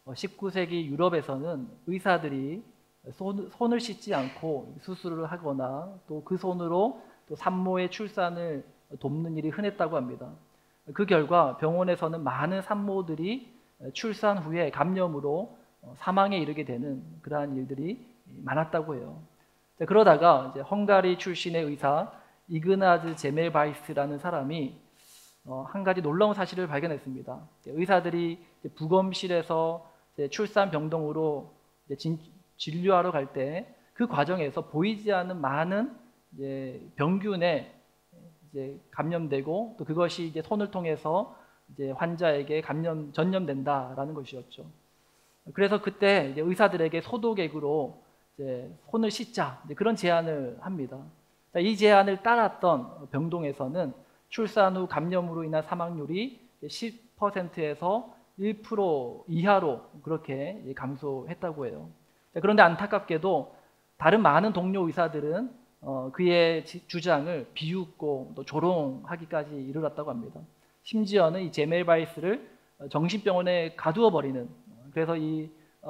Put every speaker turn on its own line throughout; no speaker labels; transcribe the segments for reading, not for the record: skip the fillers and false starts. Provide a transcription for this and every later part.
19세기 유럽에서는 의사들이 손을 씻지 않고 수술을 하거나 또 그 손으로 또 산모의 출산을 돕는 일이 흔했다고 합니다. 그 결과 병원에서는 많은 산모들이 출산 후에 감염으로 사망에 이르게 되는 그러한 일들이 많았다고 해요. 그러다가 이제 헝가리 출신의 의사 이그나즈 제멜바이스라는 사람이 한 가지 놀라운 사실을 발견했습니다. 의사들이 부검실에서 출산 병동으로 진료하러 갈 때 그 과정에서 보이지 않는 많은 병균에 감염되고 또 그것이 손을 통해서 환자에게 전염된다라는 것이었죠. 그래서 그때 의사들에게 소독액으로 손을 씻자 그런 제안을 합니다. 이 제안을 따랐던 병동에서는 출산 후 감염으로 인한 사망률이 10%에서 1% 이하로 그렇게 감소했다고 해요. 그런데 안타깝게도 다른 많은 동료 의사들은 그의 주장을 비웃고 또 조롱하기까지 이르렀다고 합니다. 심지어는 이 제멜바이스를 정신병원에 가두어 버리는, 그래서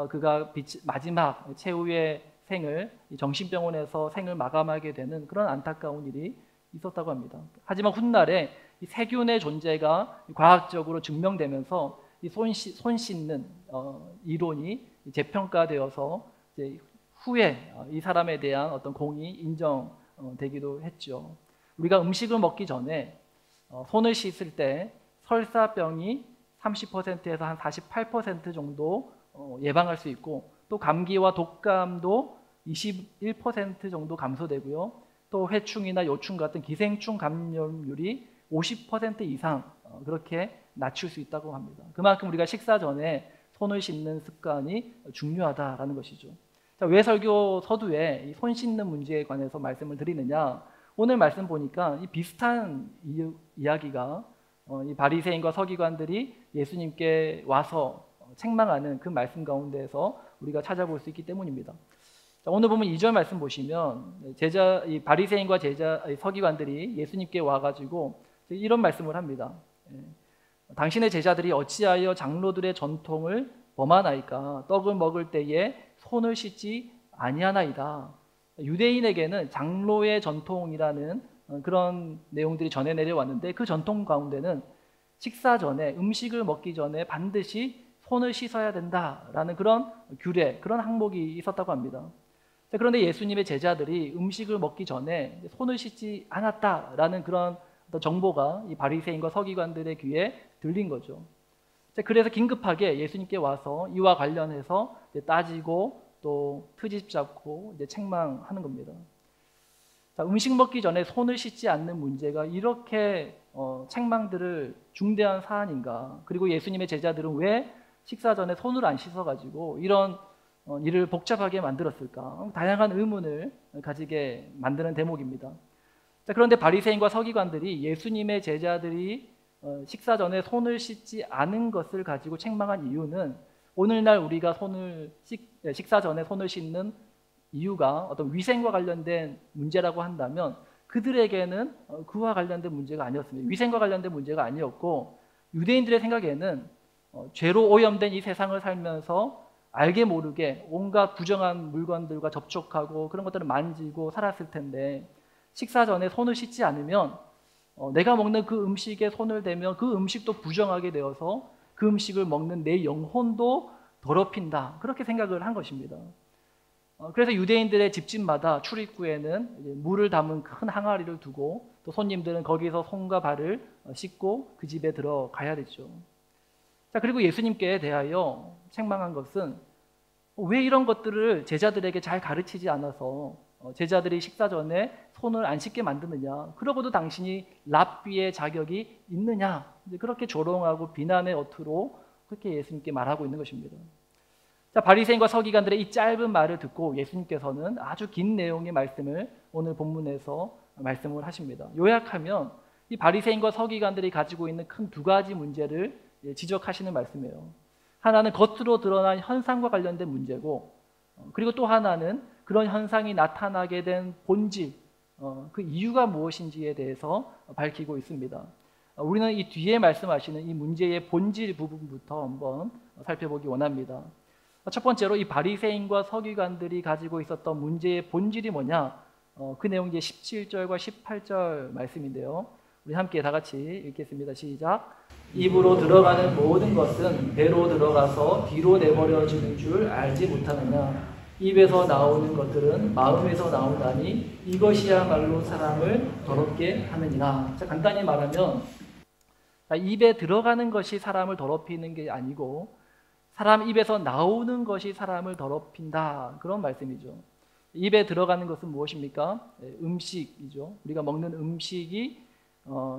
그가 마지막 최후의 생을 정신병원에서 생을 마감하게 되는 그런 안타까운 일이 있었다고 합니다. 하지만 훗날에 이 세균의 존재가 과학적으로 증명되면서 이 손 씻는 이론이 재평가되어서 후에 이 사람에 대한 어떤 공이 인정되기도 했죠. 우리가 음식을 먹기 전에 손을 씻을 때 설사병이 30%에서 한 48% 정도 예방할 수 있고 또 감기와 독감도 21% 정도 감소되고요. 또 회충이나 요충 같은 기생충 감염률이 50% 이상 그렇게 낮출 수 있다고 합니다. 그만큼 우리가 식사 전에 손을 씻는 습관이 중요하다라는 것이죠. 자, 왜 설교 서두에 이 손 씻는 문제에 관해서 말씀을 드리느냐? 오늘 말씀 보니까 이 비슷한 이야기가 이 바리새인과 서기관들이 예수님께 와서 책망하는 그 말씀 가운데에서 우리가 찾아볼 수 있기 때문입니다. 자, 오늘 보면 2절 말씀 보시면 이 바리새인과 서기관들이 예수님께 와가지고 이런 말씀을 합니다. 당신의 제자들이 어찌하여 장로들의 전통을 범하나이까? 떡을 먹을 때에 손을 씻지 아니하나이다. 유대인에게는 장로의 전통이라는 그런 내용들이 전해 내려왔는데 그 전통 가운데는 식사 전에 음식을 먹기 전에 반드시 손을 씻어야 된다라는 그런 규례, 그런 항목이 있었다고 합니다. 그런데 예수님의 제자들이 음식을 먹기 전에 손을 씻지 않았다라는 그런 정보가 이 바리새인과 서기관들의 귀에 들린 거죠. 그래서 긴급하게 예수님께 와서 이와 관련해서 따지고 또 트집 잡고 책망하는 겁니다. 자, 음식 먹기 전에 손을 씻지 않는 문제가 이렇게 책망들을 중대한 사안인가? 그리고 예수님의 제자들은 왜 식사 전에 손을 안 씻어가지고 이런 일을 복잡하게 만들었을까? 다양한 의문을 가지게 만드는 대목입니다. 자, 그런데 바리새인과 서기관들이 예수님의 제자들이 식사 전에 손을 씻지 않은 것을 가지고 책망한 이유는 오늘날 우리가 식사 전에 손을 씻는 이유가 어떤 위생과 관련된 문제라고 한다면 그들에게는 그와 관련된 문제가 아니었습니다. 위생과 관련된 문제가 아니었고 유대인들의 생각에는 죄로 오염된 이 세상을 살면서 알게 모르게 온갖 부정한 물건들과 접촉하고 그런 것들을 만지고 살았을 텐데 식사 전에 손을 씻지 않으면 내가 먹는 그 음식에 손을 대면 그 음식도 부정하게 되어서 그 음식을 먹는 내 영혼도 더럽힌다. 그렇게 생각을 한 것입니다. 그래서 유대인들의 집집마다 출입구에는 물을 담은 큰 항아리를 두고 또 손님들은 거기서 손과 발을 씻고 그 집에 들어가야 됐죠. 자, 그리고 예수님께 대하여 책망한 것은 왜 이런 것들을 제자들에게 잘 가르치지 않아서 제자들이 식사 전에 손을 안 씻게 만드느냐? 그러고도 당신이 랍비의 자격이 있느냐? 그렇게 조롱하고 비난의 어투로 그렇게 예수님께 말하고 있는 것입니다. 자, 바리새인과 서기관들의 이 짧은 말을 듣고 예수님께서는 아주 긴 내용의 말씀을 오늘 본문에서 말씀을 하십니다. 요약하면 이 바리새인과 서기관들이 가지고 있는 큰 두 가지 문제를 지적하시는 말씀이에요. 하나는 겉으로 드러난 현상과 관련된 문제고 그리고 또 하나는 그런 현상이 나타나게 된 본질, 그 이유가 무엇인지에 대해서 밝히고 있습니다. 우리는 이 뒤에 말씀하시는 이 문제의 본질 부분부터 한번 살펴보기 원합니다. 첫 번째로 이 바리새인과 서기관들이 가지고 있었던 문제의 본질이 뭐냐? 그 내용이 이제 17절과 18절 말씀인데요. 우리 함께 다 같이 읽겠습니다. 시작. 입으로 들어가는 모든 것은 배로 들어가서 뒤로 내버려지는 줄 알지 못하느냐? 입에서 나오는 것들은 마음에서 나오나니 이것이야말로 사람을 더럽게 하느니라. 자, 간단히 말하면 입에 들어가는 것이 사람을 더럽히는 게 아니고 사람 입에서 나오는 것이 사람을 더럽힌다. 그런 말씀이죠. 입에 들어가는 것은 무엇입니까? 음식이죠. 우리가 먹는 음식이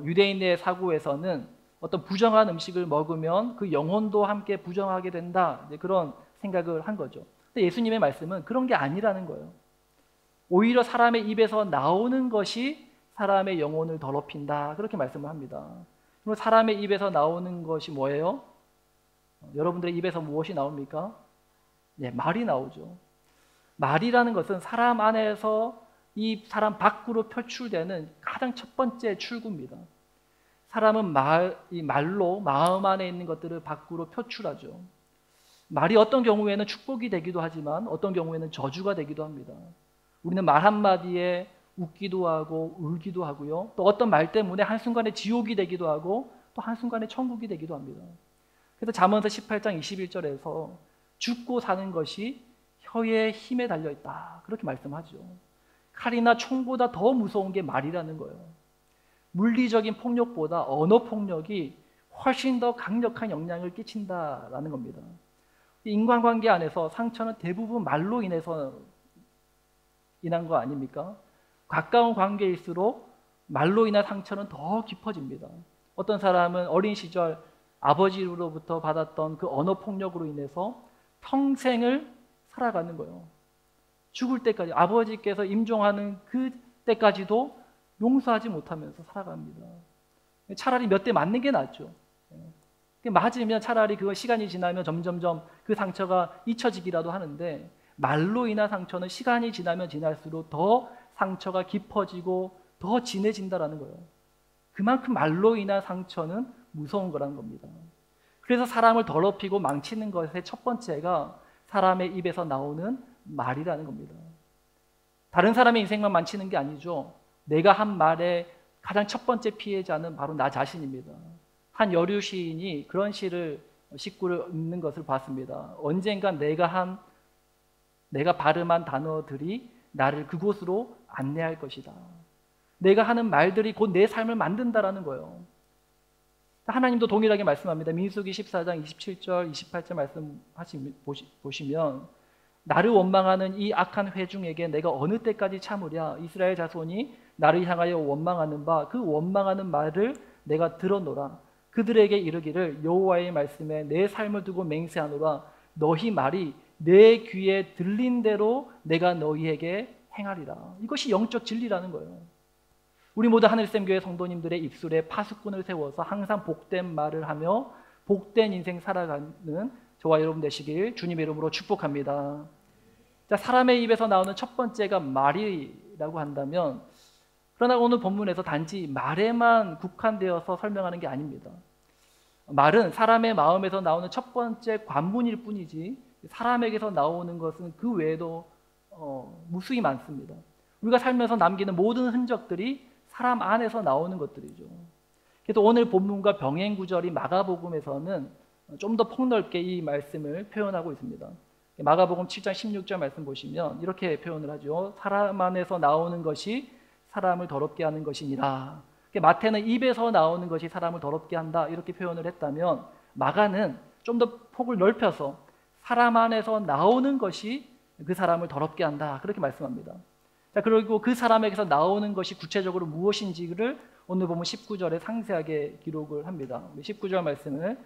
유대인의 사고에서는 어떤 부정한 음식을 먹으면 그 영혼도 함께 부정하게 된다. 그런 생각을 한 거죠. 근데 예수님의 말씀은 그런 게 아니라는 거예요. 오히려 사람의 입에서 나오는 것이 사람의 영혼을 더럽힌다. 그렇게 말씀을 합니다. 그럼 사람의 입에서 나오는 것이 뭐예요? 여러분들의 입에서 무엇이 나옵니까? 네, 말이 나오죠. 말이라는 것은 사람 안에서 이 사람 밖으로 표출되는 가장 첫 번째 출구입니다. 사람은 말로 마음 안에 있는 것들을 밖으로 표출하죠. 말이 어떤 경우에는 축복이 되기도 하지만 어떤 경우에는 저주가 되기도 합니다. 우리는 말 한마디에 웃기도 하고 울기도 하고요. 또 어떤 말 때문에 한순간에 지옥이 되기도 하고 또 한순간에 천국이 되기도 합니다. 그래서 잠언서 18장 21절에서 죽고 사는 것이 혀의 힘에 달려있다. 그렇게 말씀하죠. 칼이나 총보다 더 무서운 게 말이라는 거예요. 물리적인 폭력보다 언어 폭력이 훨씬 더 강력한 영향을 끼친다라는 겁니다. 인간관계 안에서 상처는 대부분 말로 인해서 인한 거 아닙니까? 가까운 관계일수록 말로 인한 상처는 더 깊어집니다. 어떤 사람은 어린 시절 아버지로부터 받았던 그 언어 폭력으로 인해서 평생을 살아가는 거예요. 죽을 때까지 아버지께서 임종하는 그 때까지도 용서하지 못하면서 살아갑니다. 차라리 몇 대 맞는 게 낫죠. 맞으면 차라리 그거 시간이 지나면 점점점 그 상처가 잊혀지기라도 하는데 말로 인한 상처는 시간이 지나면 지날수록 더 상처가 깊어지고 더 진해진다는 거예요. 그만큼 말로 인한 상처는 무서운 거라는 겁니다. 그래서 사람을 더럽히고 망치는 것의 첫 번째가 사람의 입에서 나오는 말이라는 겁니다. 다른 사람의 인생만 망치는 게 아니죠. 내가 한 말의 가장 첫 번째 피해자는 바로 나 자신입니다. 한 여류 시인이 그런 시구를 읽는 것을 봤습니다. 언젠가 내가 발음한 단어들이 나를 그곳으로 안내할 것이다. 내가 하는 말들이 곧 내 삶을 만든다라는 거예요. 하나님도 동일하게 말씀합니다. 민수기 14장 27절 28절 말씀 보시면 나를 원망하는 이 악한 회중에게 내가 어느 때까지 참으랴. 이스라엘 자손이 나를 향하여 원망하는 바 그 원망하는 말을 내가 들어노라. 그들에게 이르기를 여호와의 말씀에 내 삶을 두고 맹세하노라. 너희 말이 내 귀에 들린 대로 내가 너희에게 행하리라. 이것이 영적 진리라는 거예요. 우리 모두 하늘샘교회 성도님들의 입술에 파수꾼을 세워서 항상 복된 말을 하며 복된 인생 살아가는 저와 여러분 되시길 주님의 이름으로 축복합니다. 자, 사람의 입에서 나오는 첫 번째가 말이라고 한다면, 그러나 오늘 본문에서 단지 말에만 국한되어서 설명하는 게 아닙니다. 말은 사람의 마음에서 나오는 첫 번째 관문일 뿐이지 사람에게서 나오는 것은 그 외에도 무수히 많습니다. 우리가 살면서 남기는 모든 흔적들이 사람 안에서 나오는 것들이죠. 그래서 오늘 본문과 병행 구절이 마가복음에서는 좀 더 폭넓게 이 말씀을 표현하고 있습니다. 마가복음 7장 16절 말씀 보시면 이렇게 표현을 하죠. 사람 안에서 나오는 것이 사람을 더럽게 하는 것이니라. 마태는 입에서 나오는 것이 사람을 더럽게 한다 이렇게 표현을 했다면, 마가는 좀 더 폭을 넓혀서 사람 안에서 나오는 것이 그 사람을 더럽게 한다 그렇게 말씀합니다. 자, 그리고 그 사람에게서 나오는 것이 구체적으로 무엇인지를 오늘 보면 19절에 상세하게 기록을 합니다. 19절 말씀을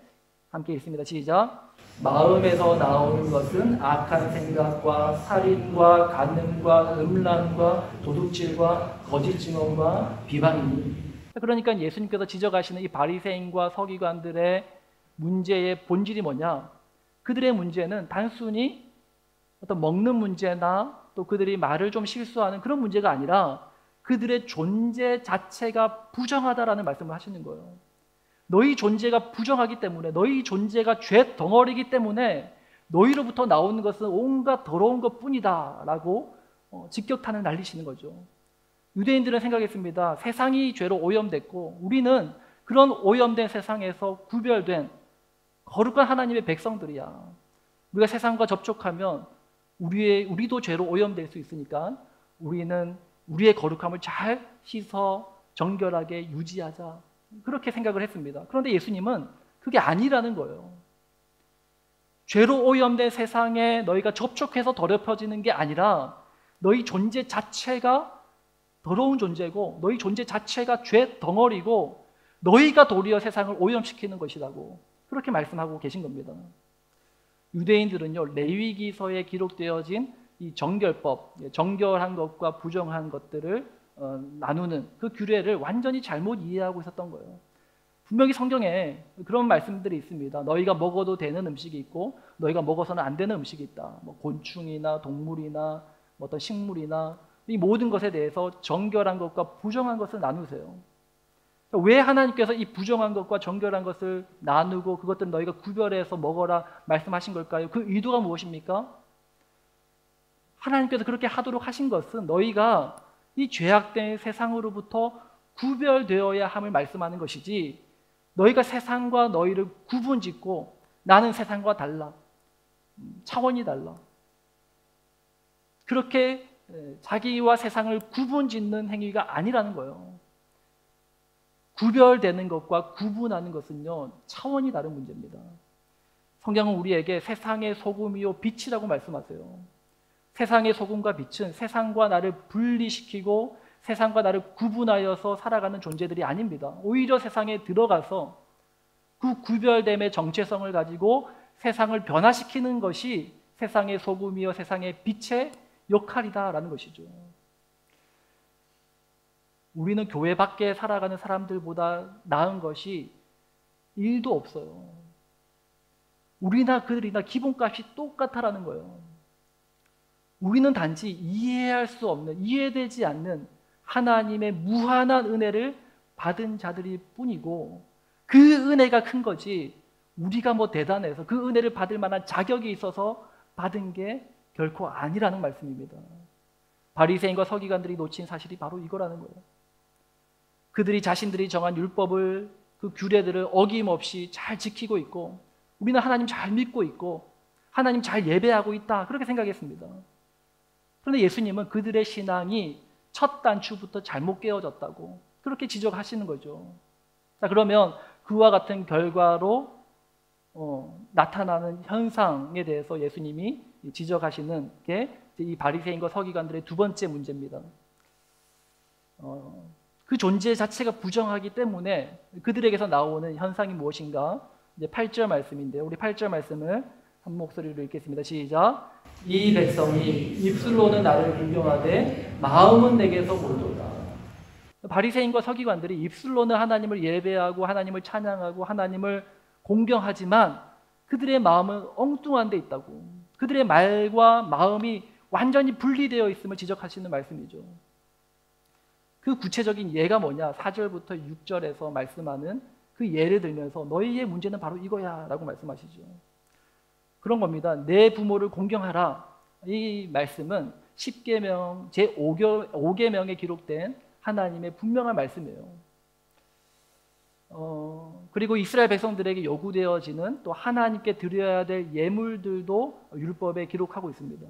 함께 읽습니다. 시작. 마음에서 나오는 것은 악한 생각과 살인과 간음과 음란과 도둑질과 거짓 증언과 비방이니. 그러니까 예수님께서 지적하시는 이 바리새인과 서기관들의 문제의 본질이 뭐냐? 그들의 문제는 단순히 어떤 먹는 문제나 또 그들이 말을 좀 실수하는 그런 문제가 아니라 그들의 존재 자체가 부정하다라는 말씀을 하시는 거예요. 너희 존재가 부정하기 때문에, 너희 존재가 죄 덩어리이기 때문에 너희로부터 나오는 것은 온갖 더러운 것뿐이다 라고 직격탄을 날리시는 거죠. 유대인들은 생각했습니다. 세상이 죄로 오염됐고 우리는 그런 오염된 세상에서 구별된 거룩한 하나님의 백성들이야. 우리가 세상과 접촉하면 우리도 죄로 오염될 수 있으니까 우리는 우리의 거룩함을 잘 씻어 정결하게 유지하자. 그렇게 생각을 했습니다. 그런데 예수님은 그게 아니라는 거예요. 죄로 오염된 세상에 너희가 접촉해서 더럽혀지는 게 아니라 너희 존재 자체가 더러운 존재고 너희 존재 자체가 죄 덩어리고 너희가 도리어 세상을 오염시키는 것이라고 그렇게 말씀하고 계신 겁니다. 유대인들은요, 레위기서에 기록되어진 이 정결법, 정결한 것과 부정한 것들을 나누는 그 규례를 완전히 잘못 이해하고 있었던 거예요. 분명히 성경에 그런 말씀들이 있습니다. 너희가 먹어도 되는 음식이 있고 너희가 먹어서는 안 되는 음식이 있다. 뭐 곤충이나 동물이나 뭐 어떤 식물이나 이 모든 것에 대해서 정결한 것과 부정한 것을 나누세요. 왜 하나님께서 이 부정한 것과 정결한 것을 나누고 그것들 너희가 구별해서 먹어라 말씀하신 걸까요? 그 의도가 무엇입니까? 하나님께서 그렇게 하도록 하신 것은 너희가 이 죄악된 세상으로부터 구별되어야 함을 말씀하는 것이지 너희가 세상과 너희를 구분짓고 나는 세상과 달라. 차원이 달라. 그렇게 자기와 세상을 구분짓는 행위가 아니라는 거예요. 구별되는 것과 구분하는 것은요, 차원이 다른 문제입니다. 성경은 우리에게 세상의 소금이요 빛이라고 말씀하세요. 세상의 소금과 빛은 세상과 나를 분리시키고 세상과 나를 구분하여서 살아가는 존재들이 아닙니다. 오히려 세상에 들어가서 그 구별됨의 정체성을 가지고 세상을 변화시키는 것이 세상의 소금이요 세상의 빛의 역할이다라는 것이죠. 우리는 교회 밖에 살아가는 사람들보다 나은 것이 일도 없어요. 우리나 그들이나 기본값이 똑같다라는 거예요. 우리는 단지 이해할 수 없는, 이해되지 않는 하나님의 무한한 은혜를 받은 자들일 뿐이고 그 은혜가 큰 거지 우리가 뭐 대단해서 그 은혜를 받을 만한 자격이 있어서 받은 게 결코 아니라는 말씀입니다. 바리새인과 서기관들이 놓친 사실이 바로 이거라는 거예요. 그들이 자신들이 정한 율법을 그 규례들을 어김없이 잘 지키고 있고 우리는 하나님 잘 믿고 있고 하나님 잘 예배하고 있다 그렇게 생각했습니다. 그런데 예수님은 그들의 신앙이 첫 단추부터 잘못 깨어졌다고 그렇게 지적하시는 거죠. 자, 그러면 그와 같은 결과로 나타나는 현상에 대해서 예수님이 지적하시는 게 이 바리새인과 서기관들의 두 번째 문제입니다. 그 존재 자체가 부정하기 때문에 그들에게서 나오는 현상이 무엇인가? 이제 8절 말씀인데요. 우리 8절 말씀을 한 목소리로 읽겠습니다. 시작. 이 백성이 입술로는 나를 공경하되 마음은 내게서 멀도다. 바리새인과 서기관들이 입술로는 하나님을 예배하고 하나님을 찬양하고 하나님을 공경하지만 그들의 마음은 엉뚱한 데 있다고. 그들의 말과 마음이 완전히 분리되어 있음을 지적하시는 말씀이죠. 그 구체적인 예가 뭐냐? 4절부터 6절에서 말씀하는 그 예를 들면서 너희의 문제는 바로 이거야 라고 말씀하시죠. 그런 겁니다. 내 부모를 공경하라. 이 말씀은 10계명 제5계명에 기록된 하나님의 분명한 말씀이에요. 그리고 이스라엘 백성들에게 요구되어지는 또 하나님께 드려야 될 예물들도 율법에 기록하고 있습니다.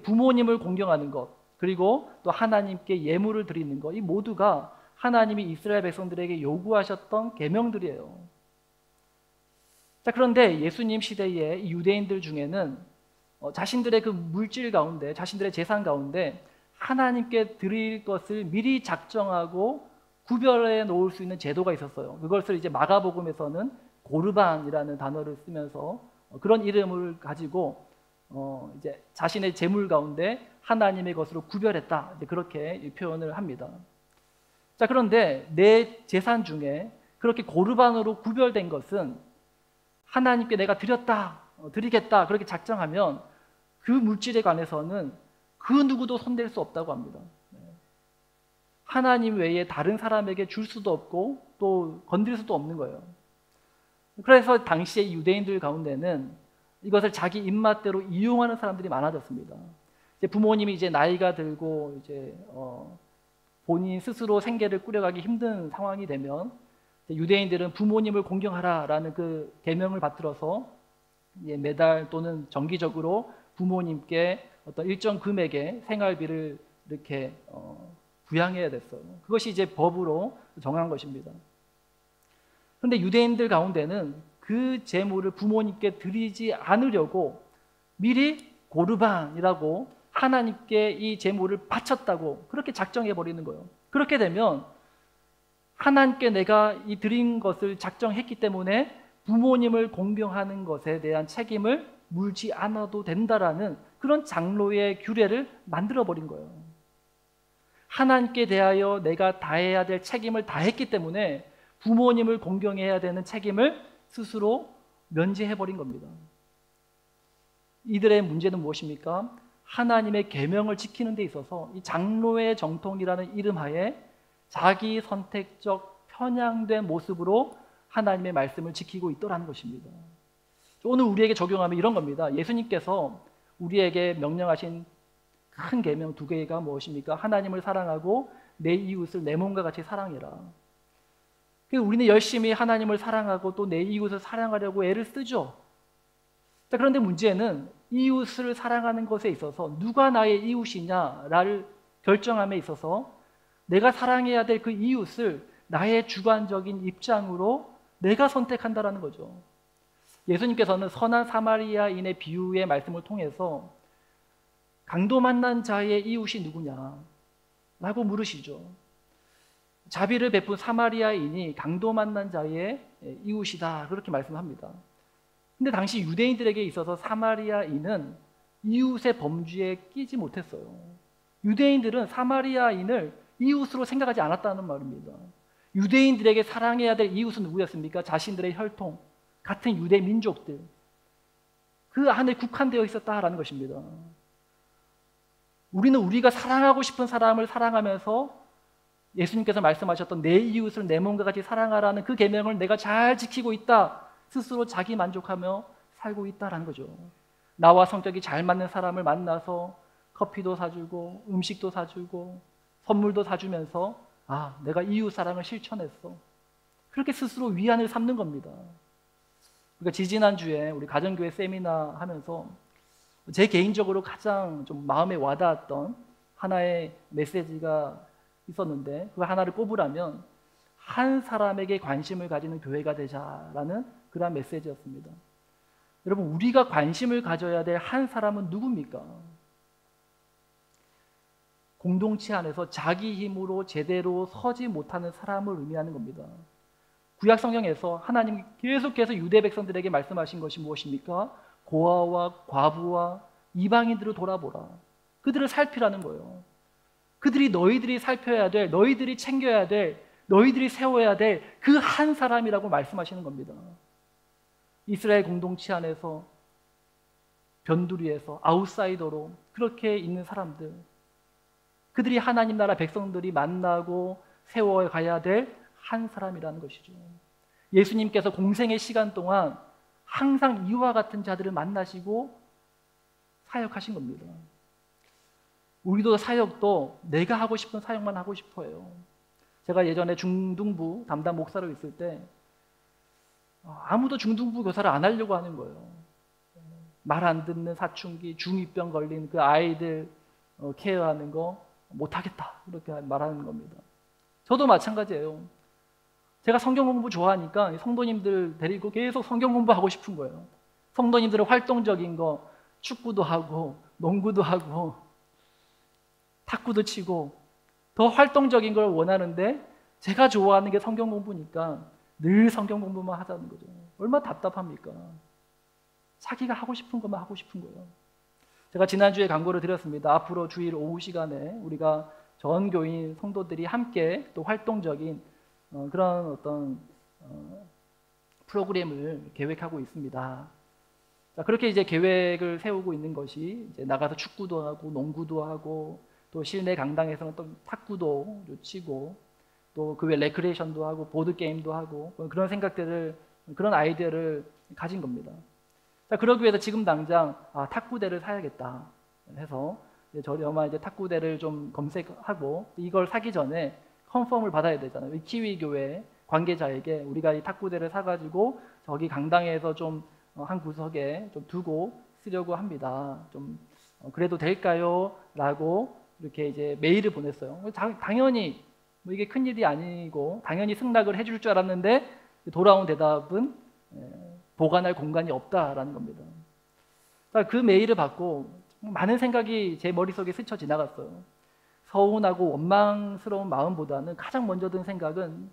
부모님을 공경하는 것 그리고 또 하나님께 예물을 드리는 것 이 모두가 하나님이 이스라엘 백성들에게 요구하셨던 계명들이에요. 자, 그런데 예수님 시대의 유대인들 중에는 자신들의 그 물질 가운데 자신들의 재산 가운데 하나님께 드릴 것을 미리 작정하고 구별해 놓을 수 있는 제도가 있었어요. 그것을 이제 마가복음에서는 고르반이라는 단어를 쓰면서 그런 이름을 가지고 이제 자신의 재물 가운데 하나님의 것으로 구별했다. 이제 그렇게 표현을 합니다. 자, 그런데 내 재산 중에 그렇게 고르반으로 구별된 것은 하나님께 내가 드리겠다 그렇게 작정하면 그 물질에 관해서는 그 누구도 손댈 수 없다고 합니다. 하나님 외에 다른 사람에게 줄 수도 없고 또 건드릴 수도 없는 거예요. 그래서 당시의 유대인들 가운데는 이것을 자기 입맛대로 이용하는 사람들이 많아졌습니다. 이제 부모님이 이제 나이가 들고 이제 본인 스스로 생계를 꾸려가기 힘든 상황이 되면 유대인들은 부모님을 공경하라라는 그 계명을 받들어서 매달 또는 정기적으로 부모님께 어떤 일정 금액의 생활비를 이렇게 부양해야 됐어요. 그것이 이제 법으로 정한 것입니다. 그런데 유대인들 가운데는 그 재물을 부모님께 드리지 않으려고 미리 고르반이라고 하나님께 이 재물을 바쳤다고 그렇게 작정해 버리는 거예요. 그렇게 되면 하나님께 내가 이 드린 것을 작정했기 때문에 부모님을 공경하는 것에 대한 책임을 물지 않아도 된다라는 그런 장로의 규례를 만들어 버린 거예요. 하나님께 대하여 내가 다해야 될 책임을 다했기 때문에 부모님을 공경해야 되는 책임을 스스로 면제해 버린 겁니다. 이들의 문제는 무엇입니까? 하나님의 계명을 지키는 데 있어서 이 장로의 정통이라는 이름하에 자기 선택적 편향된 모습으로 하나님의 말씀을 지키고 있더라는 것입니다. 오늘 우리에게 적용하면 이런 겁니다. 예수님께서 우리에게 명령하신 큰 계명 두 개가 무엇입니까? 하나님을 사랑하고 내 이웃을 내 몸과 같이 사랑해라. 우리는 열심히 하나님을 사랑하고 또 내 이웃을 사랑하려고 애를 쓰죠. 자, 그런데 문제는 이웃을 사랑하는 것에 있어서 누가 나의 이웃이냐를 결정함에 있어서 내가 사랑해야 될 그 이웃을 나의 주관적인 입장으로 내가 선택한다라는 거죠. 예수님께서는 선한 사마리아인의 비유의 말씀을 통해서 강도 만난 자의 이웃이 누구냐? 라고 물으시죠. 자비를 베푼 사마리아인이 강도 만난 자의 이웃이다. 그렇게 말씀합니다. 근데 당시 유대인들에게 있어서 사마리아인은 이웃의 범주에 끼지 못했어요. 유대인들은 사마리아인을 이웃으로 생각하지 않았다는 말입니다. 유대인들에게 사랑해야 될 이웃은 누구였습니까? 자신들의 혈통, 같은 유대 민족들. 그 안에 국한되어 있었다라는 것입니다. 우리는 우리가 사랑하고 싶은 사람을 사랑하면서 예수님께서 말씀하셨던 내 이웃을 내 몸과 같이 사랑하라는 그 계명을 내가 잘 지키고 있다. 스스로 자기 만족하며 살고 있다라는 거죠. 나와 성격이 잘 맞는 사람을 만나서 커피도 사주고 음식도 사주고 선물도 사주면서 내가 이웃 사랑을 실천했어. 그렇게 스스로 위안을 삼는 겁니다. 그러니까 지지난주에 우리 가정교회 세미나 하면서 제 개인적으로 가장 좀 마음에 와닿았던 하나의 메시지가 있었는데 그 하나를 꼽으라면 한 사람에게 관심을 가지는 교회가 되자라는 그런 메시지였습니다. 여러분, 우리가 관심을 가져야 될 한 사람은 누굽니까? 공동체 안에서 자기 힘으로 제대로 서지 못하는 사람을 의미하는 겁니다. 구약 성경에서 하나님이 계속해서 유대 백성들에게 말씀하신 것이 무엇입니까? 고아와 과부와 이방인들을 돌아보라. 그들을 살피라는 거예요. 그들이 너희들이 살펴야 될, 너희들이 챙겨야 될, 너희들이 세워야 될 그 한 사람이라고 말씀하시는 겁니다. 이스라엘 공동체 안에서 변두리에서 아웃사이더로 그렇게 있는 사람들, 그들이 하나님 나라 백성들이 만나고 세워가야 될 한 사람이라는 것이죠. 예수님께서 공생의 시간 동안 항상 이와 같은 자들을 만나시고 사역하신 겁니다. 우리도 사역도 내가 하고 싶은 사역만 하고 싶어 해요. 제가 예전에 중등부 담당 목사로 있을 때 아무도 중등부 교사를 안 하려고 하는 거예요. 말 안 듣는 사춘기, 중2병 걸린 그 아이들 케어하는 거 못하겠다 이렇게 말하는 겁니다. 저도 마찬가지예요. 제가 성경 공부 좋아하니까 성도님들 데리고 계속 성경 공부하고 싶은 거예요. 성도님들의 활동적인 거 축구도 하고 농구도 하고 탁구도 치고 더 활동적인 걸 원하는데 제가 좋아하는 게 성경 공부니까 늘 성경 공부만 하자는 거죠. 얼마나 답답합니까? 자기가 하고 싶은 것만 하고 싶은 거예요. 제가 지난주에 광고를 드렸습니다. 앞으로 주일 오후 시간에 우리가 전 교인 성도들이 함께 또 활동적인 그런 어떤 프로그램을 계획하고 있습니다. 자, 그렇게 이제 계획을 세우고 있는 것이 이제 나가서 축구도 하고 농구도 하고 또 실내 강당에서는 또 탁구도 치고 또 그 외 레크레이션도 하고 보드 게임도 하고 그런 생각들을 그런 아이디어를 가진 겁니다. 자, 그러기 위해서 지금 당장 탁구대를 사야겠다 해서 저희 엄마 이제 탁구대를 좀 검색하고 이걸 사기 전에 컨펌을 받아야 되잖아요. 이 키위 교회 관계자에게 우리가 이 탁구대를 사가지고 저기 강당에서 좀 한 구석에 좀 두고 쓰려고 합니다. 좀 그래도 될까요? 라고 이렇게 이제 메일을 보냈어요. 당연히 뭐 이게 큰 일이 아니고 당연히 승낙을 해줄 줄 알았는데 돌아온 대답은 보관할 공간이 없다라는 겁니다. 그 메일을 받고 많은 생각이 제 머릿속에 스쳐 지나갔어요. 서운하고 원망스러운 마음보다는 가장 먼저 든 생각은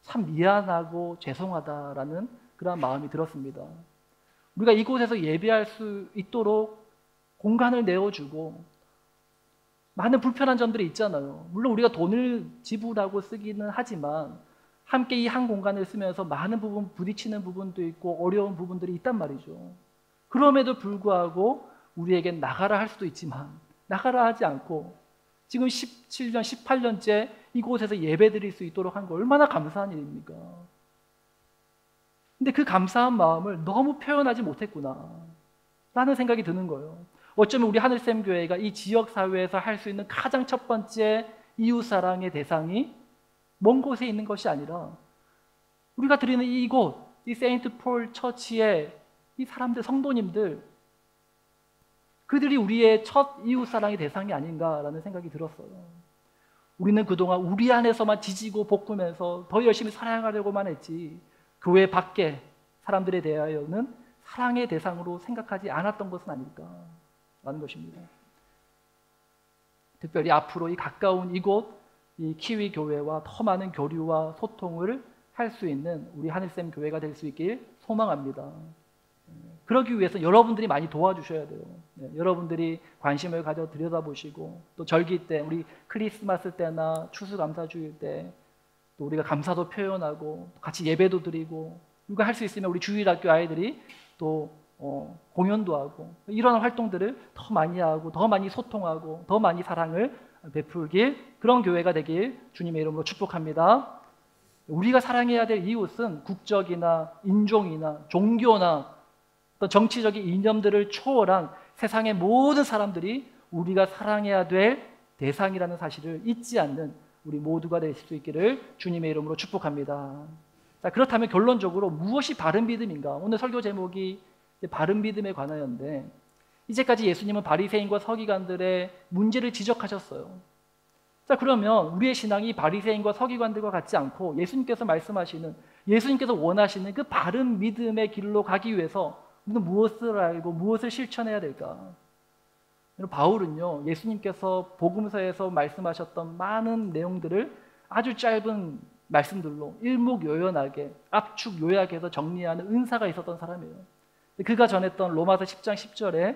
참 미안하고 죄송하다라는 그런 마음이 들었습니다. 우리가 이곳에서 예배할 수 있도록 공간을 내어주고 많은 불편한 점들이 있잖아요. 물론 우리가 돈을 지불하고 쓰기는 하지만 함께 이 한 공간을 쓰면서 많은 부분 부딪히는 부분도 있고 어려운 부분들이 있단 말이죠. 그럼에도 불구하고 우리에겐 나가라 할 수도 있지만 나가라 하지 않고 지금 17년, 18년째 이곳에서 예배 드릴 수 있도록 한 거 얼마나 감사한 일입니까? 근데 그 감사한 마음을 너무 표현하지 못했구나 라는 생각이 드는 거예요. 어쩌면 우리 하늘샘 교회가 이 지역사회에서 할 수 있는 가장 첫 번째 이웃사랑의 대상이 먼 곳에 있는 것이 아니라 우리가 드리는 이곳, 이 세인트 폴 처치의 이 사람들, 성도님들, 그들이 우리의 첫 이웃사랑의 대상이 아닌가라는 생각이 들었어요. 우리는 그동안 우리 안에서만 지지고 볶으면서 더 열심히 사랑하려고만 했지 교회 밖에 사람들에 대하여는 사랑의 대상으로 생각하지 않았던 것은 아닐까라는 것입니다. 특별히 앞으로 이 가까운 이곳, 이 키위 교회와 더 많은 교류와 소통을 할 수 있는 우리 하늘샘 교회가 될 수 있길 소망합니다. 그러기 위해서 여러분들이 많이 도와주셔야 돼요. 여러분들이 관심을 가져 들여다보시고 또 절기 때, 우리 크리스마스 때나 추수감사주일 때 또 우리가 감사도 표현하고 같이 예배도 드리고 우리가 할 수 있으면 우리 주일학교 아이들이 또 공연도 하고 이런 활동들을 더 많이 하고 더 많이 소통하고 더 많이 사랑을 베풀길, 그런 교회가 되길 주님의 이름으로 축복합니다. 우리가 사랑해야 될 이웃은 국적이나 인종이나 종교나 또 정치적인 이념들을 초월한 세상의 모든 사람들이 우리가 사랑해야 될 대상이라는 사실을 잊지 않는 우리 모두가 될 수 있기를 주님의 이름으로 축복합니다. 자, 그렇다면 결론적으로 무엇이 바른 믿음인가? 오늘 설교 제목이 바른 믿음에 관하여인데 이제까지 예수님은 바리새인과 서기관들의 문제를 지적하셨어요. 자, 그러면 우리의 신앙이 바리새인과 서기관들과 같지 않고 예수님께서 말씀하시는, 예수님께서 원하시는 그 바른 믿음의 길로 가기 위해서 우리는 무엇을 알고 무엇을 실천해야 될까? 바울은요, 예수님께서 복음서에서 말씀하셨던 많은 내용들을 아주 짧은 말씀들로 일목요연하게 압축 요약해서 정리하는 은사가 있었던 사람이에요. 그가 전했던 로마서 10장 10절에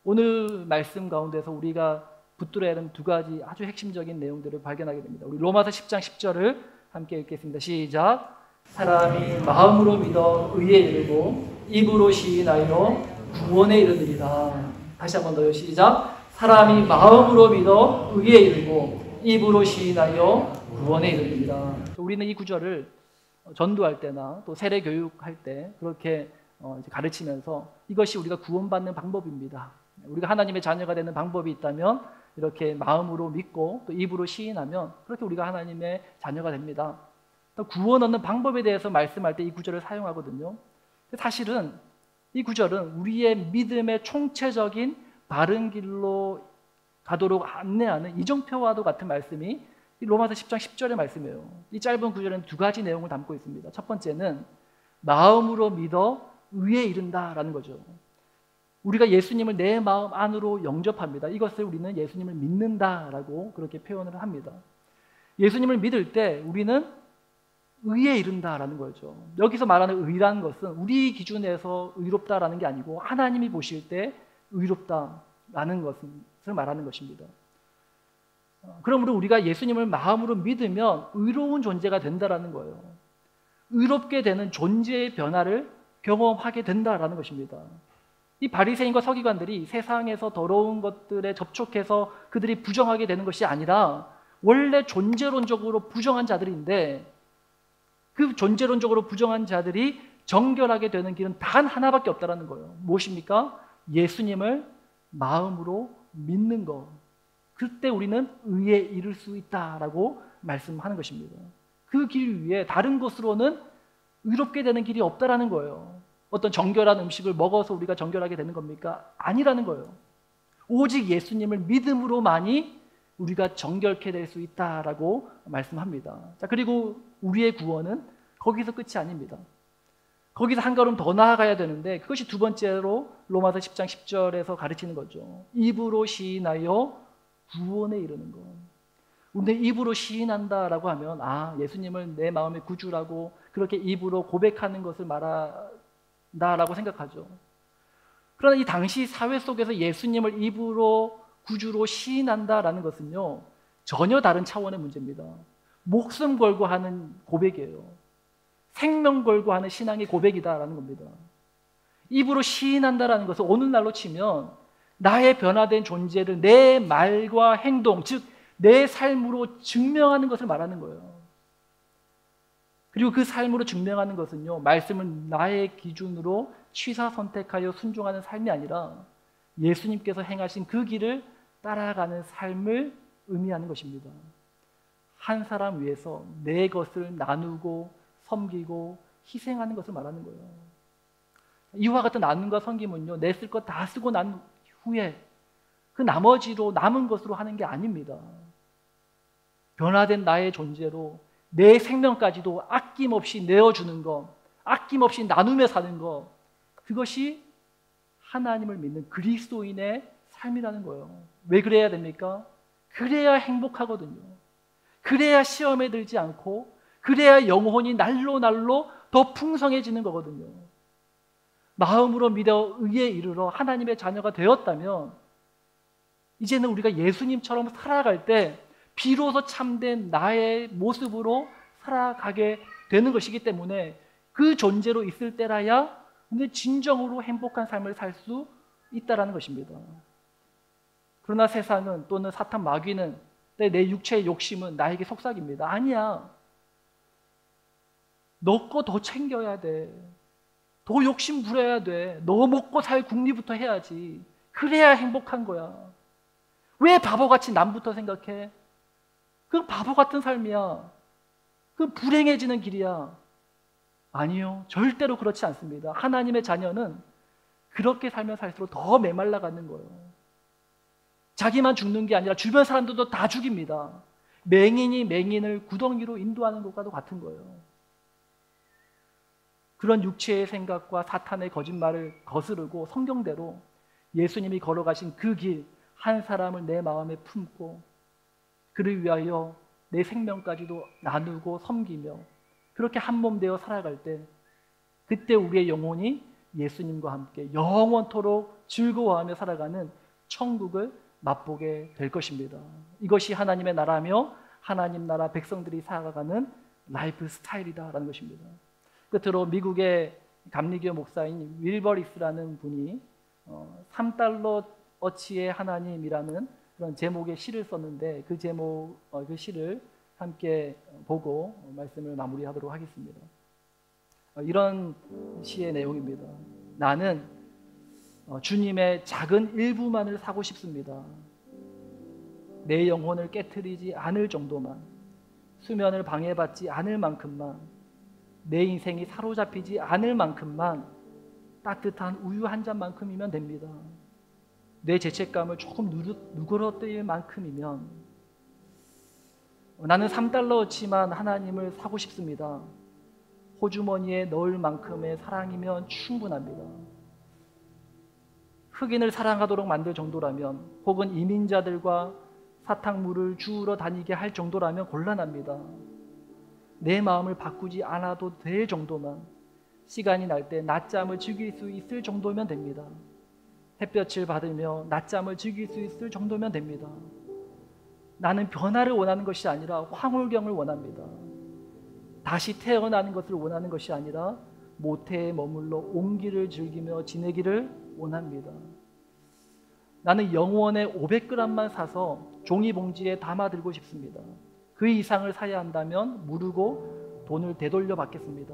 오늘 말씀 가운데서 우리가 붙들어야 하는 두 가지 아주 핵심적인 내용들을 발견하게 됩니다. 우리 로마서 10장 10절을 함께 읽겠습니다. 시작. 사람이 마음으로 믿어 의에 이르고 입으로 시인하여 구원에 이르느니라. 다시 한 번 더요. 시작. 사람이 마음으로 믿어 의에 이르고 입으로 시인하여 구원에 이르느니라. 우리는 이 구절을 전도할 때나 또 세례 교육할 때 그렇게 가르치면서 이것이 우리가 구원받는 방법입니다. 우리가 하나님의 자녀가 되는 방법이 있다면 이렇게 마음으로 믿고 또 입으로 시인하면 그렇게 우리가 하나님의 자녀가 됩니다. 또 구원 얻는 방법에 대해서 말씀할 때 이 구절을 사용하거든요. 사실은 이 구절은 우리의 믿음의 총체적인 바른 길로 가도록 안내하는 이정표와도 같은 말씀이 이 로마서 10장 10절의 말씀이에요. 이 짧은 구절은 두 가지 내용을 담고 있습니다. 첫 번째는 마음으로 믿어 의에 이른다라는 거죠. 우리가 예수님을 내 마음 안으로 영접합니다. 이것을 우리는 예수님을 믿는다라고 그렇게 표현을 합니다. 예수님을 믿을 때 우리는 의에 이른다라는 거죠. 여기서 말하는 의라는 것은 우리 기준에서 의롭다라는 게 아니고 하나님이 보실 때 의롭다라는 것을 말하는 것입니다. 그러므로 우리가 예수님을 마음으로 믿으면 의로운 존재가 된다라는 거예요. 의롭게 되는 존재의 변화를 경험하게 된다라는 것입니다. 이 바리새인과 서기관들이 세상에서 더러운 것들에 접촉해서 그들이 부정하게 되는 것이 아니라 원래 존재론적으로 부정한 자들인데 그 존재론적으로 부정한 자들이 정결하게 되는 길은 단 하나밖에 없다는 거예요. 무엇입니까? 예수님을 마음으로 믿는 것. 그때 우리는 의에 이를 수 있다라고 말씀하는 것입니다. 그 길 위에 다른 것으로는 의롭게 되는 길이 없다라는 거예요. 어떤 정결한 음식을 먹어서 우리가 정결하게 되는 겁니까? 아니라는 거예요. 오직 예수님을 믿음으로만이 우리가 정결케 될 수 있다라고 말씀합니다. 자, 그리고 우리의 구원은 거기서 끝이 아닙니다. 거기서 한 걸음 더 나아가야 되는데 그것이 두 번째로 로마서 10장 10절에서 가르치는 거죠. 입으로 시인하여 구원에 이르는 것. 우리는 입으로 시인한다라고 하면 예수님을 내 마음의 구주라고 그렇게 입으로 고백하는 것을 말한다라고 생각하죠. 그러나 이 당시 사회 속에서 예수님을 입으로 구주로 시인한다라는 것은요, 전혀 다른 차원의 문제입니다. 목숨 걸고 하는 고백이에요. 생명 걸고 하는 신앙의 고백이다라는 겁니다. 입으로 시인한다라는 것은 오늘날로 치면 나의 변화된 존재를 내 말과 행동, 즉 내 삶으로 증명하는 것을 말하는 거예요. 그리고 그 삶으로 증명하는 것은요, 말씀은 나의 기준으로 취사 선택하여 순종하는 삶이 아니라 예수님께서 행하신 그 길을 따라가는 삶을 의미하는 것입니다. 한 사람 위해서 내 것을 나누고 섬기고 희생하는 것을 말하는 거예요. 이와 같은 나눔과 섬김은요, 내 쓸 것 다 쓰고 난 후에 그 나머지로 남은 것으로 하는 게 아닙니다. 변화된 나의 존재로 내 생명까지도 아낌없이 내어주는 것, 아낌없이 나누며 사는 것, 그것이 하나님을 믿는 그리스도인의 삶이라는 거예요. 왜 그래야 됩니까? 그래야 행복하거든요. 그래야 시험에 들지 않고, 그래야 영혼이 날로 날로 더 풍성해지는 거거든요. 마음으로 믿어 의에 이르러 하나님의 자녀가 되었다면 이제는 우리가 예수님처럼 살아갈 때 비로소 참된 나의 모습으로 살아가게 되는 것이기 때문에 그 존재로 있을 때라야 진정으로 행복한 삶을 살 수 있다는 것입니다. 그러나 세상은 또는 사탄 마귀는 내 육체의 욕심은 나에게 속삭입니다. 아니야. 너 거 더 챙겨야 돼. 더 욕심 부려야 돼. 너 먹고 살 궁리부터 해야지. 그래야 행복한 거야. 왜 바보같이 남부터 생각해? 그 바보 같은 삶이야. 그 불행해지는 길이야. 아니요. 절대로 그렇지 않습니다. 하나님의 자녀는 그렇게 살면 살수록 더 메말라가는 거예요. 자기만 죽는 게 아니라 주변 사람들도 다 죽입니다. 맹인이 맹인을 구덩이로 인도하는 것과도 같은 거예요. 그런 육체의 생각과 사탄의 거짓말을 거스르고 성경대로 예수님이 걸어가신 그 길, 한 사람을 내 마음에 품고 그를 위하여 내 생명까지도 나누고 섬기며 그렇게 한 몸 되어 살아갈 때 그때 우리의 영혼이 예수님과 함께 영원토록 즐거워하며 살아가는 천국을 맛보게 될 것입니다. 이것이 하나님의 나라며 하나님 나라 백성들이 살아가는 라이프 스타일이다라는 것입니다. 끝으로 미국의 감리교 목사인 윌버리스라는 분이 3달러어치의 하나님이라는 그런 제목의 시를 썼는데 그 제목, 그 시를 함께 보고 말씀을 마무리하도록 하겠습니다. 이런 시의 내용입니다. 나는 주님의 작은 일부만을 사고 싶습니다. 내 영혼을 깨트리지 않을 정도만, 수면을 방해받지 않을 만큼만, 내 인생이 사로잡히지 않을 만큼만, 따뜻한 우유 한 잔만큼이면 됩니다. 내 죄책감을 조금 누그러뜨릴 만큼이면 나는 3달러어치만 하나님을 사고 싶습니다. 호주머니에 넣을 만큼의 사랑이면 충분합니다. 흑인을 사랑하도록 만들 정도라면 혹은 이민자들과 사탕물을 주우러 다니게 할 정도라면 곤란합니다. 내 마음을 바꾸지 않아도 될 정도만, 시간이 날 때 낮잠을 즐길 수 있을 정도면 됩니다. 햇볕을 받으며 낮잠을 즐길 수 있을 정도면 됩니다. 나는 변화를 원하는 것이 아니라 황홀경을 원합니다. 다시 태어나는 것을 원하는 것이 아니라 모태에 머물러 온기를 즐기며 지내기를 원합니다. 나는 영원에 500g만 사서 종이봉지에 담아 들고 싶습니다. 그 이상을 사야 한다면 무르고 돈을 되돌려 받겠습니다.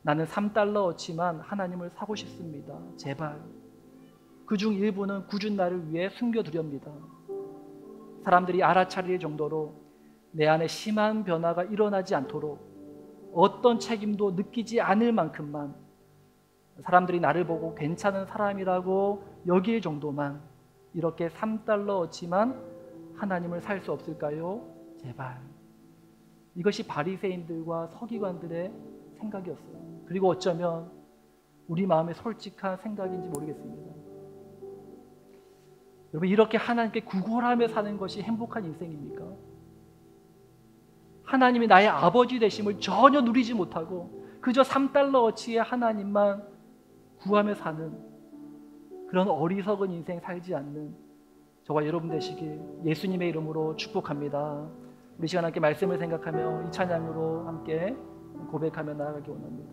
나는 3달러어치만 하나님을 사고 싶습니다. 제발. 그중 일부는 굳은 날을 위해 숨겨두렵니다. 사람들이 알아차릴 정도로 내 안에 심한 변화가 일어나지 않도록 어떤 책임도 느끼지 않을 만큼만, 사람들이 나를 보고 괜찮은 사람이라고 여길 정도만, 이렇게 3달러어치만 하나님을 살 수 없을까요? 제발. 이것이 바리새인들과 서기관들의 생각이었어요. 그리고 어쩌면 우리 마음의 솔직한 생각인지 모르겠습니다. 여러분, 이렇게 하나님께 구걸하며 사는 것이 행복한 인생입니까? 하나님이 나의 아버지 되심을 전혀 누리지 못하고 그저 3달러어치의 하나님만 구하며 사는 그런 어리석은 인생 살지 않는 저와 여러분 되시길 예수님의 이름으로 축복합니다. 우리 시간 함께 말씀을 생각하며 이 찬양으로 함께 고백하며 나아가기 원합니다.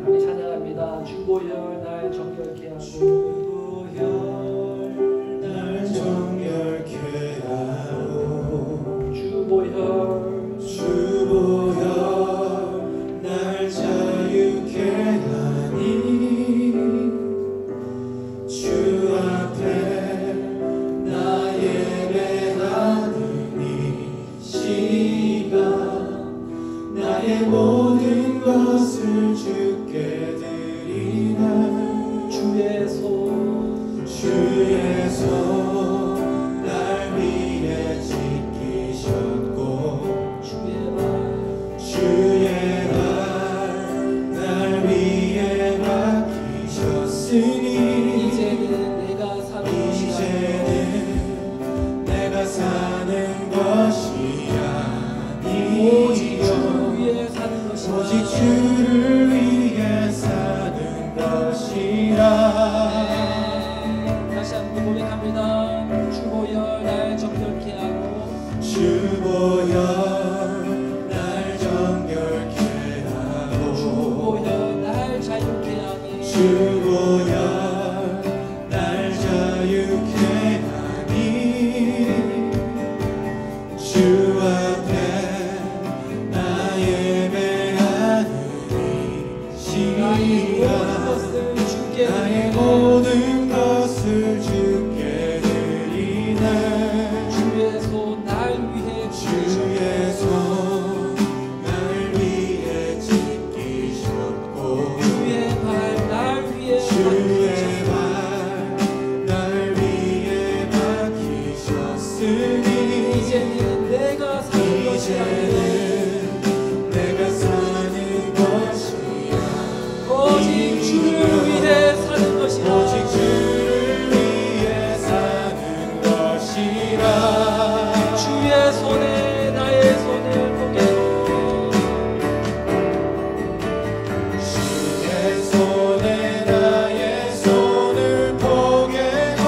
우리 찬양합니다. 주보혈 날 정결케 하고, 주보혈 날 정결케 하고, 주보혈 날 자유케 하니, 주 앞에 나 예배하는 이 시간, 나의 모든 것을 주께 드리네. 주의 손 날 위해 지키셨고, 주의 발 날 위해 맡기셨으니, 이제는 내가 사는 것이 아니요 오직 주를 위해 사는 것이라. 다시 한번 고백합니다. 주보혈 날 정결케 하고, 주보혈 날 정결케 하고, 주보혈 날 자유케 하니, 주보혈 날 자유케 하니, 주 앞에 나 예배하는 이 시간, 나의 모든 것을 주께 드리네. 주의 손 날 위해 지키셨고, 주의 발 날 위해 맡기셨으니, 이제는 내가 사는 것이 아니야 오직 주를 위해 사는 것이라. 오직 주를 위해 사는 것이라. 주의 손에 나의 손을 포개고, 주의 손에 나의 손을 포개고,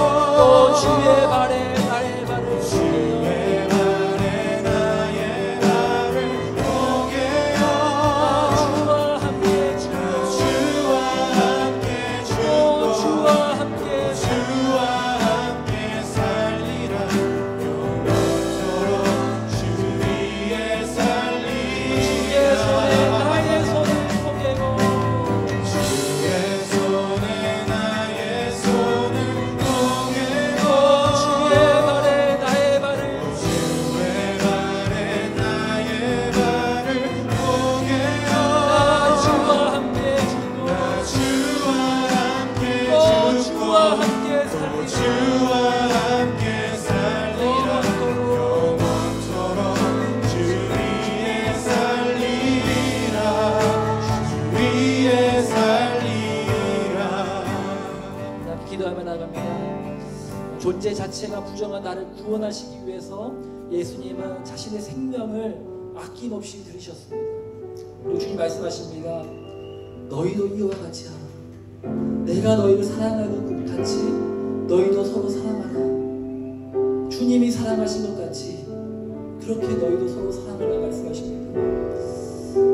주의 발에 나의 발을 주의 발에 나의 발을 포개요. 주와 함께 살리라. 영원토록 주 위에 살리라. 주의 손에 나의 손을 포개고, 주의 손에 나의 손을 포개고, 주의 발에 나의 발을 포개요. 나 주와 함께 살리라. 영원토록 주 위에 살리라. 기도하며 나갑니다. 존재 자체가 부정한 나를 구원하시기 위해서 예수님은 자신의 생명을 아낌없이 들이셨습니다. 그리고 주님 말씀하십니다. 너희도 이와 같이 하라. 내가 너희를 사랑하는 것 같이 너희도 서로 사랑하라. 주님이 사랑하신 것 같이 그렇게 너희도 서로 사랑하라 말씀하십니다.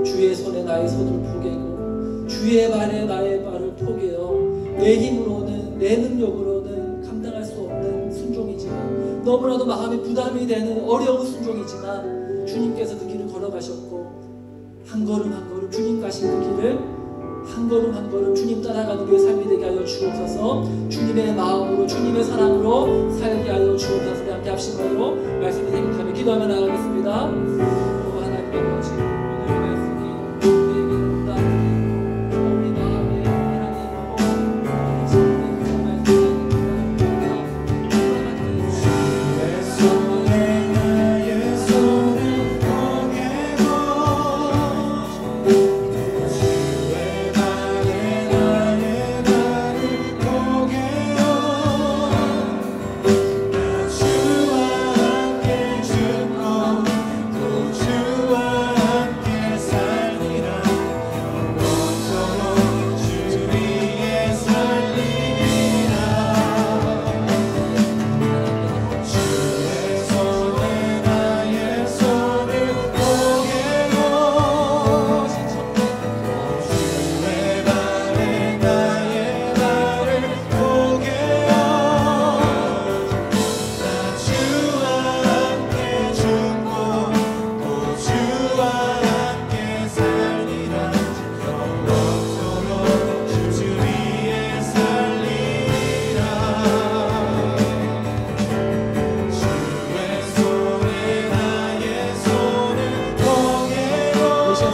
주의 손에 나의 손을 포개고 주의 발에 나의 발을 포개어 내 힘으로는 내 능력으로는 감당할 수 없는 순종이지만 너무나도 마음에 부담이 되는 어려운 순종이지만 주님께서 그 길을 걸어가셨고 한 걸음 한 걸음 주님 가신 그 길을 한 걸음 한 걸음 주님 따라가는 우리의 삶이 되게 하여 주옵소서. 주님의 마음으로 주님의 사랑으로 살게 하여 주옵소서. 우리 함께 합심으로 말씀을 생각하며 기도하며 나가겠습니다. 하나님의 아버지 오늘 말씀이 우리에게 응답이 우리 마음에 하나님 주의 손에 나의 손을 포개고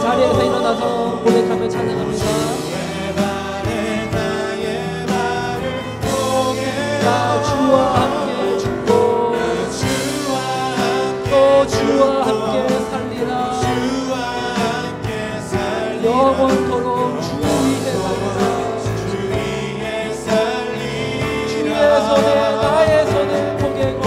자리에서 일어나서 고백하며 찬양합니다. 나 주와 함께 죽고 또 주와 함께 살리라. 영원토록 주 위에 살리라. 주의 손에 나의 손을 포개고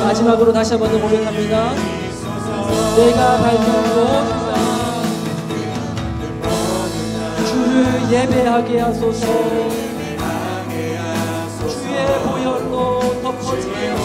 마지막으로 다시 한번 더 고백합니다. 내가 밟는 곳 주를 예배하게 하소서. 주의 보혈로 덮어지게 하소서.